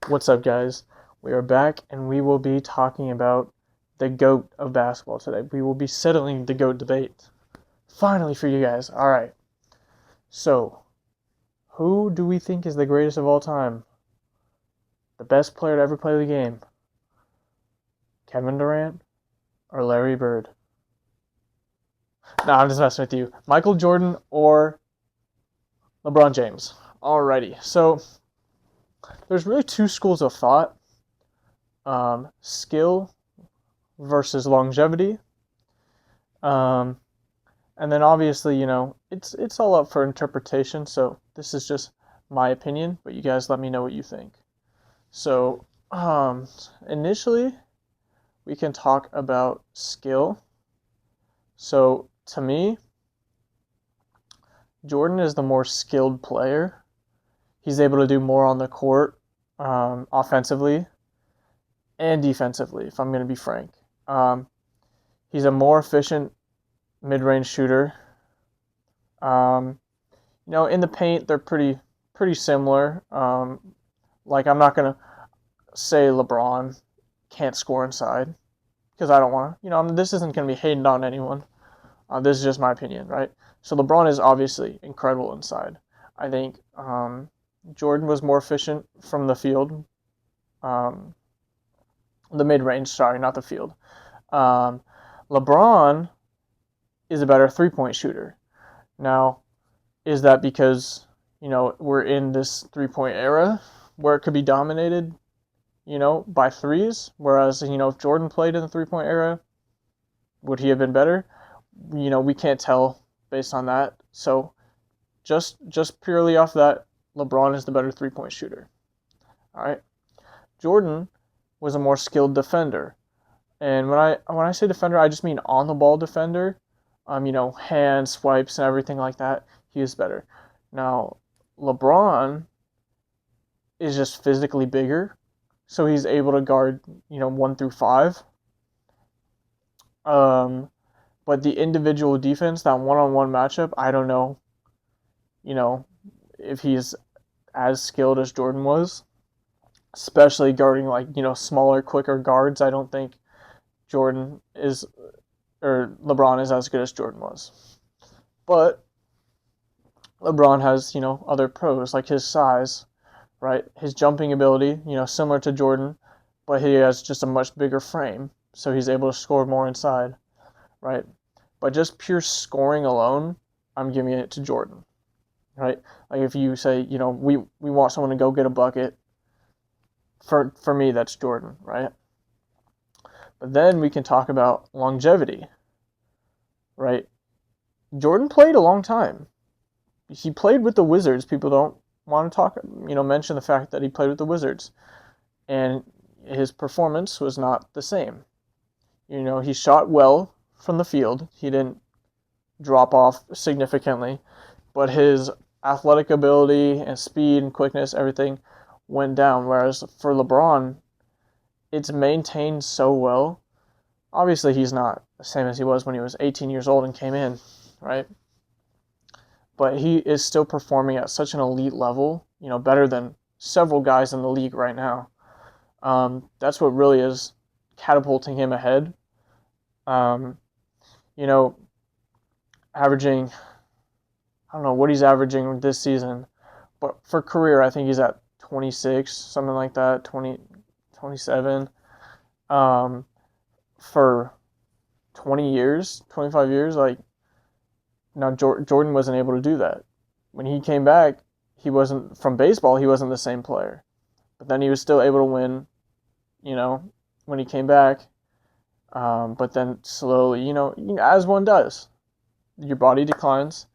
What's up, guys? We are back and we will be talking about the GOAT of basketball today. We will be settling the GOAT debate. Finally, for you guys. All right. So, who do we think is the greatest of all time? The best player to ever play the game? Kevin Durant or Larry Bird? No, I'm just messing with you. Michael Jordan or LeBron James? Alrighty. So, there's really two schools of thought skill versus longevity. Um, And then obviously, it's all up for interpretation. So this is just my opinion, but you guys let me know what you think. So initially, we can talk about skill. So to me, Jordan is the more skilled player. He's able to do more on the court, offensively and defensively. If I'm going to be frank, he's a more efficient mid-range shooter. Um, in the paint, they're pretty similar. Like I'm not gonna say LeBron can't score inside because I don't want to. This isn't gonna be hating on anyone. This is just my opinion, right? So LeBron is obviously incredible inside. I think Jordan was more efficient from the field, um, the mid range. Sorry, not the field. Um, LeBron is a better 3-point shooter. Now, is that because we're in this 3-point era where it could be dominated, by threes? Whereas, if Jordan played in the 3-point era, would he have been better? We can't tell based on that. So just purely off that, LeBron is the better 3-point shooter. All right. Jordan was a more skilled defender. And when I say defender, I just mean on the ball defender. Hand swipes and everything like that. He is better. Now, LeBron is just physically bigger, so he's able to guard 1 through 5. But the individual defense, that one-on-one matchup, I don't know, you know, if he's as skilled as Jordan was, especially guarding smaller, quicker guards. I don't think Jordan is or LeBron is as good as Jordan was. But LeBron has, other pros like his size, right? His jumping ability, similar to Jordan, but he has just a much bigger frame, so he's able to score more inside, right? But just pure scoring alone, I'm giving it to Jordan, right? Like if you say, we want someone to go get a bucket, for me that's Jordan, right? But then we can talk about longevity, right? Jordan played a long time. He played with the Wizards. People don't want to mention the fact that he played with the Wizards, and his performance was not the same. He shot well from the field. He didn't drop off significantly, but his athletic ability and speed and quickness, everything went down. Whereas for LeBron, it's maintained so well. Obviously, he's not the same as he was when he was 18 years old and came in, right? But he is still performing at such an elite level, better than several guys in the league right now. That's what really is catapulting him ahead. Um, you know, Averaging, I don't know what he's averaging this season, but for career, I think he's at 26, something like that, 20, 27. Um, for 20 years, 25 years, like, now Jordan wasn't able to do that. When he came back, he wasn't, from baseball, he wasn't the same player. But then he was still able to win, you know, when he came back. But then slowly, as one does, your body declines.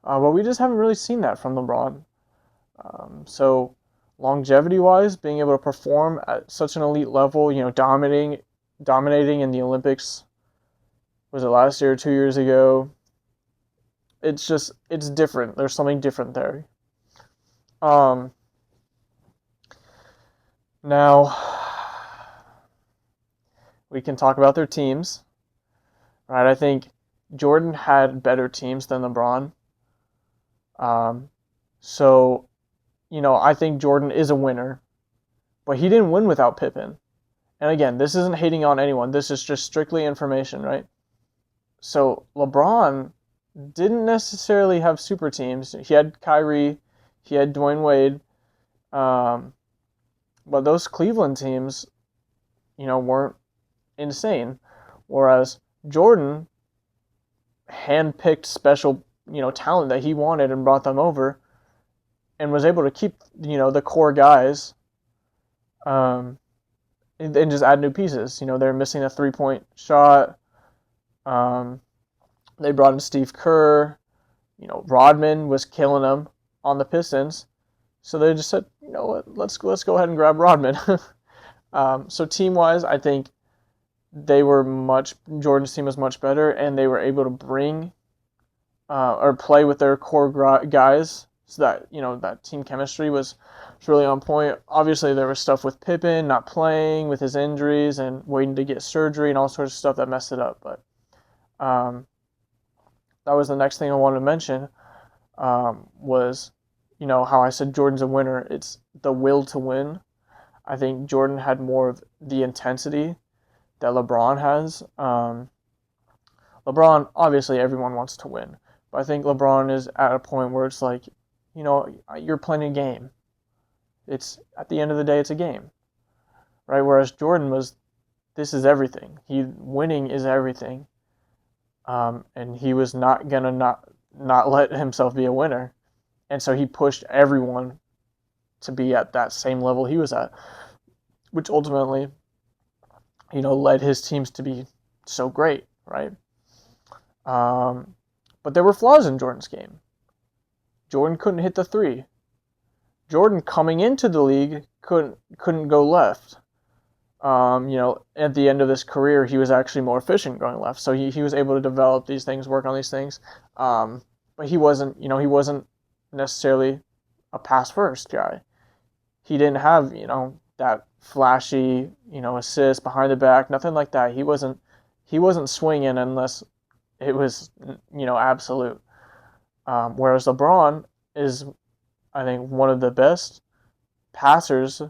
But we just haven't really seen that from LeBron. So longevity-wise, being able to perform at such an elite level, dominating in the Olympics, was it last year or 2 years ago? It's different. There's something different there. Um, Now we can talk about their teams, right? I think Jordan had better teams than LeBron. Um, so, I think Jordan is a winner. But he didn't win without Pippen. And again, this isn't hating on anyone. This is just strictly information, right? So LeBron didn't necessarily have super teams. He had Kyrie, he had Dwayne Wade, um, but those Cleveland teams, weren't insane. Whereas Jordan handpicked special, talent that he wanted and brought them over, and was able to keep, the core guys, um, and just add new pieces. They're missing a 3-point shot. They brought in Steve Kerr. Rodman was killing them on the Pistons, so they just said, you know what, let's go ahead and grab Rodman. So team wise, I think Jordan's team was much better, and they were able to bring or play with their core guys, so that that team chemistry was really on point. Obviously, there was stuff with Pippen not playing with his injuries and waiting to get surgery and all sorts of stuff that messed it up. But that was the next thing I wanted to mention, was how I said Jordan's a winner. It's the will to win. I think Jordan had more of the intensity that LeBron has. LeBron, obviously, everyone wants to win, but I think LeBron is at a point where it's like, you're playing a game. It's at the end of the day, it's a game, right? Whereas Jordan this is everything. Winning is everything, and he was not gonna not let himself be a winner, and so he pushed everyone to be at that same level he was at, which ultimately, led his teams to be so great, right? But there were flaws in Jordan's game. Jordan couldn't hit the three. Jordan coming into the league couldn't go left. At the end of his career, he was actually more efficient going left. So he was able to develop these things, work on these things. But he wasn't necessarily a pass first guy. He didn't have, that flashy, assist behind the back, nothing like that. He wasn't swinging unless it was, absolute. Whereas LeBron is, I think, one of the best passers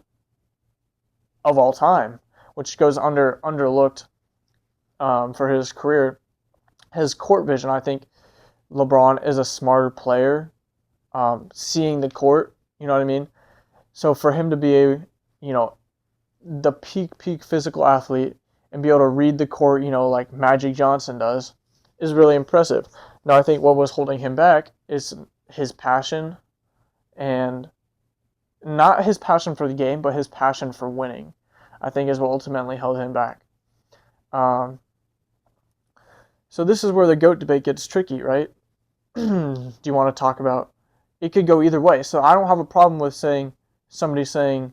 of all time, which goes underlooked for his career. His court vision, I think LeBron is a smarter player, seeing the court, you know what I mean? So for him to be the peak physical athlete and be able to read the court, like Magic Johnson does, is really impressive. Now, I think what was holding him back is his passion, and not his passion for the game, but his passion for winning, I think, is what ultimately held him back. So this is where the GOAT debate gets tricky, right? Do you want to talk about? It could go either way. So I don't have a problem with somebody saying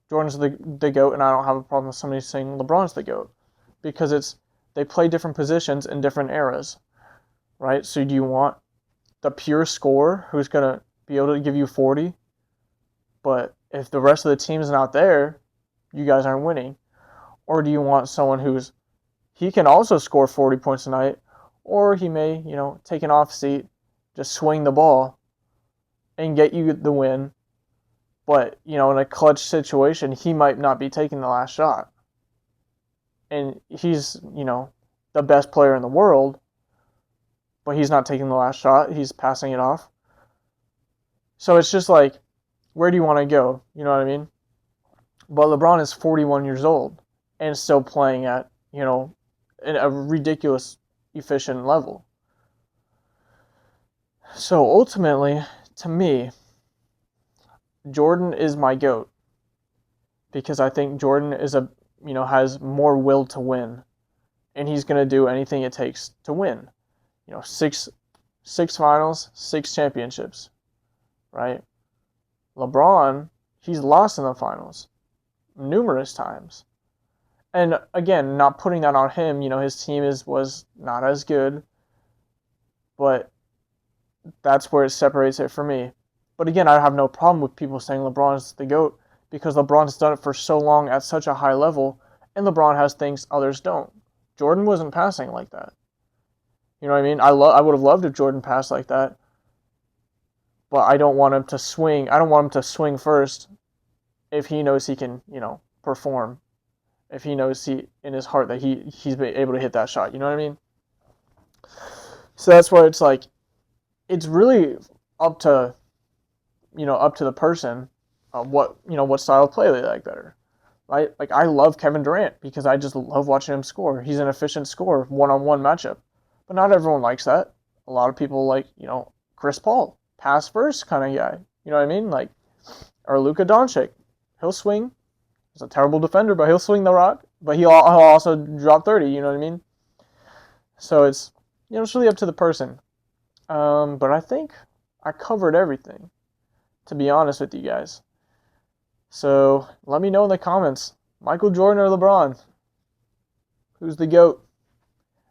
Jordan's the GOAT, and I don't have a problem with somebody saying LeBron's the GOAT, because they play different positions in different eras, right? So do you want the pure scorer who's going to be able to give you 40, but if the rest of the team's not there, you guys aren't winning? Or do you want someone he can also score 40 points a night, or he may, take an off seat, just swing the ball and get you the win, but, in a clutch situation, he might not be taking the last shot. And he's, the best player in the world, but he's not taking the last shot. He's passing it off. So it's just like, where do you want to go? You know what I mean? But LeBron is 41 years old and still playing at, a ridiculous efficient level. So ultimately, to me, Jordan is my GOAT, because I think Jordan has more will to win, and he's going to do anything it takes to win. Six finals, 6 championships, right? LeBron, he's lost in the finals numerous times. And again, not putting that on him, his team was not as good, but that's where it separates it for me. But again, I have no problem with people saying LeBron's the GOAT, because LeBron's done it for so long at such a high level, and LeBron has things others don't. Jordan wasn't passing like that. You know what I mean? I would have loved if Jordan passed like that, but I don't want him to swing. I don't want him to swing first if he knows he can, perform, if he knows in his heart that he's been able to hit that shot. You know what I mean? So that's why it's like, it's really up to, up to the person, what style of play they like better. Right? Like, I love Kevin Durant because I just love watching him score. He's an efficient scorer, one-on-one matchup. But not everyone likes that. A lot of people like, Chris Paul, pass first kind of guy. You know what I mean? Like, or Luka Doncic. He'll swing. He's a terrible defender, but he'll swing the rock. But he'll also drop 30, you know what I mean? So it's, it's really up to the person. But I think I covered everything, to be honest with you guys. So let me know in the comments, Michael Jordan or LeBron? Who's the GOAT?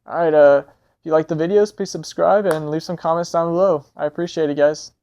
Alright, if you like the videos, please subscribe and leave some comments down below. I appreciate it, guys.